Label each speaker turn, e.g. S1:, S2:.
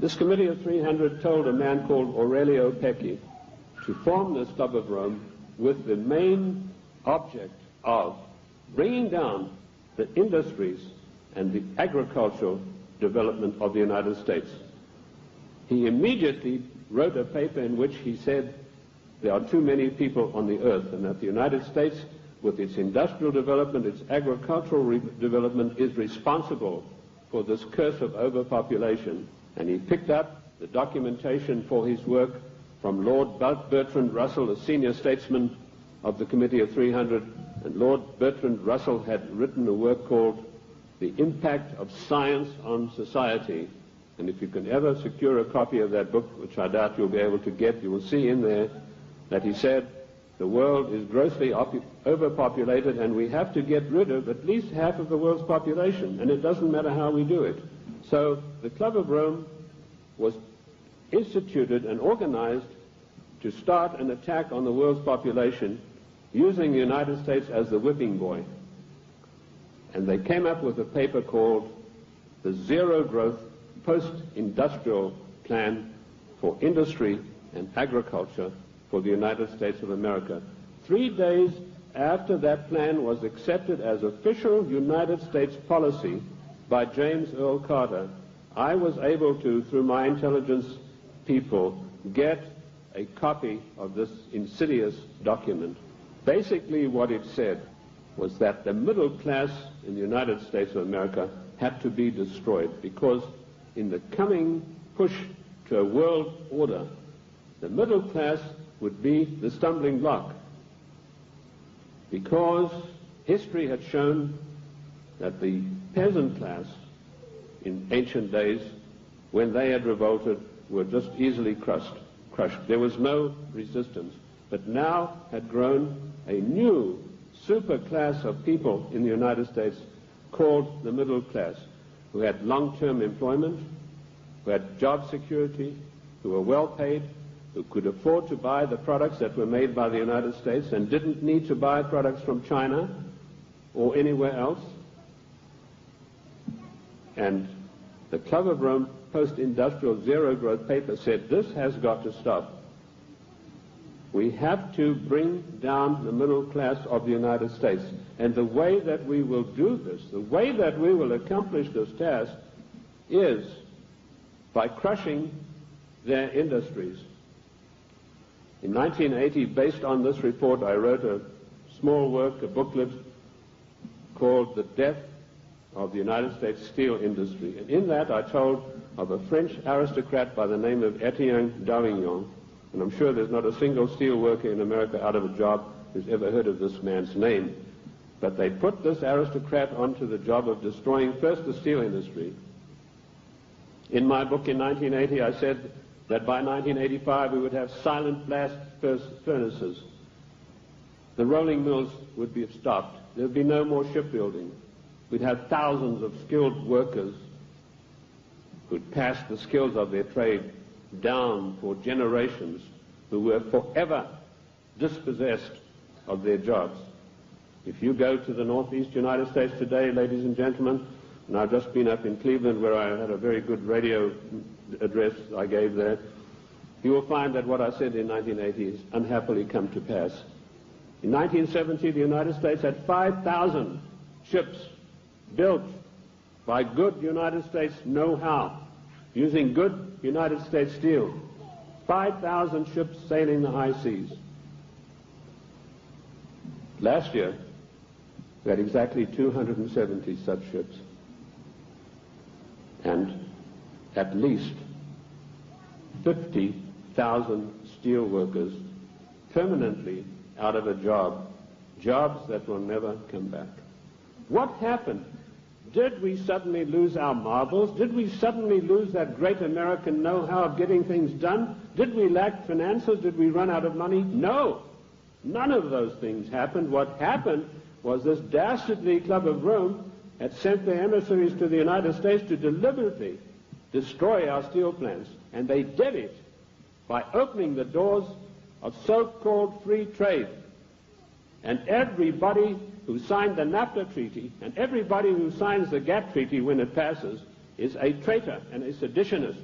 S1: This Committee of 300 told a man called Aurelio Pecchi to form this Club of Rome with the main object of bringing down the industries and the agricultural development of the United States. He immediately wrote a paper in which he said there are too many people on the earth, and that the United States, with its industrial development, its agricultural development, is responsible for this curse of overpopulation. And he picked up the documentation for his work from Lord Bertrand Russell, a senior statesman of the Committee of 300, and Lord Bertrand Russell had written a work called The Impact of Science on Society. And if you can ever secure a copy of that book, which I doubt you'll be able to get, you will see in there that he said the world is grossly overpopulated and we have to get rid of at least half of the world's population, and it doesn't matter how we do it. So the Club of Rome was instituted and organized to start an attack on the world's population using the United States as the whipping boy. And they came up with a paper called the Zero Growth Post-Industrial Plan for Industry and Agriculture for the United States of America. 3 days after that plan was accepted as official United States policy by James Earl Carter, I was able to, through my intelligence people, get a copy of this insidious document. Basically what it said was that the middle class in the United States of America had to be destroyed, because in the coming push to a world order, the middle class would be the stumbling block, because history had shown that the peasant class in ancient days, when they had revolted, were just easily crushed. There was no resistance. But now had grown a new super class of people in the United States called the middle class, who had long-term employment, who had job security, who were well paid, who could afford to buy the products that were made by the United States and didn't need to buy products from China or anywhere else. And the Club of Rome post-industrial zero-growth paper said this has got to stop. We have to bring down the middle class of the United States. And the way that we will do this, the way that we will accomplish this task, is by crushing their industries. In 1980, based on this report, I wrote a small work, a booklet, called The Death of the United States Steel Industry. And in that I told of a French aristocrat by the name of Etienne Davignon, and I'm sure there's not a single steel worker in America out of a job who's ever heard of this man's name. But they put this aristocrat onto the job of destroying first the steel industry. In my book in 1980, I said that by 1985 we would have silent blast furnaces. The rolling mills would be stopped. There would be no more shipbuilding. We'd have thousands of skilled workers who'd pass the skills of their trade down for generations, who were forever dispossessed of their jobs. If you go to the Northeast United States today, ladies and gentlemen, and I've just been up in Cleveland where I had a very good radio address I gave there, you will find that what I said in 1980 has unhappily come to pass. In 1970, the United States had 5,000 ships built by good United States know-how, using good United States steel. 5,000 ships sailing the high seas. Last year, we had exactly 270 such ships, and at least 50,000 steel workers permanently out of a job, jobs that will never come back. What happened? Did we suddenly lose our marbles? Did we suddenly lose that great American know-how of getting things done? Did we lack finances? Did we run out of money? No. None of those things happened. What happened was this dastardly Club of Rome had sent their emissaries to the United States to deliberately destroy our steel plants. And they did it by opening the doors of so-called free trade. And everybody who signed the NAFTA treaty and everybody who signs the GATT treaty when it passes is a traitor and a seditionist.